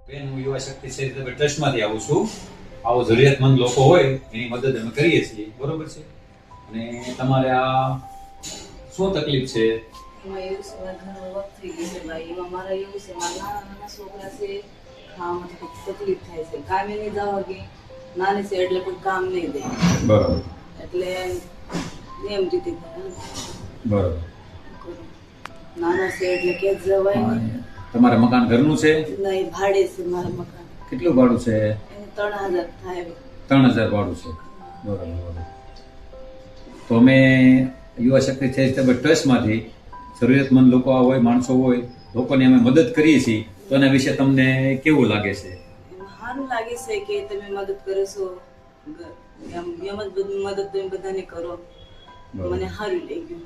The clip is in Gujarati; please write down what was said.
બેન, હું યુવા શક્તિ ચેરિટેબલ ટ્રસ્ટમાંથી આવું છું. આવો જરૂરિયાતમંદ લોકો હોય એની મદદ અમે કરીએ છીએ, બરોબર છે. અને તમારે આ શું તકલીફ છે? એમાં એવું છે, મારે ઘણો વખત થઈ ગયો છે ભાઈ. એમાં મારે એવું છે, મારા નાના છોકરા છે, ખાવામાં થોડીક તકલીફ થાય છે. કામે નહીં જવા કે નાની છે એટલે કોઈ કામ નહીં દે. બરોબર એટલે એમ રીતે કરે. બરોબર. નાના છે એટલે કે જવાય નહીં. તમારે મકાન ઘરનું છે? નહીં, ભાડે છે મારું મકાન. કેટલું ભાડું છે? એને 3000 થાય. 3000 ભાડું છે. બરોબર. તો અમે યુવા શક્તિ ચેરિટેબલ ટ્રસ્ટમાંથી જરૂરિયાતમંદ લોકો હોય, માણસો હોય, લોકોને અમે મદદ કરીએ છીએ. તો એના વિશે તમને કેવું લાગે છે? એમાં સારું લાગે છે કે તમે મદદ કરો છો. એમ જ બધી મદદ તમે બધાને કરો. મને સારું લાગ્યું.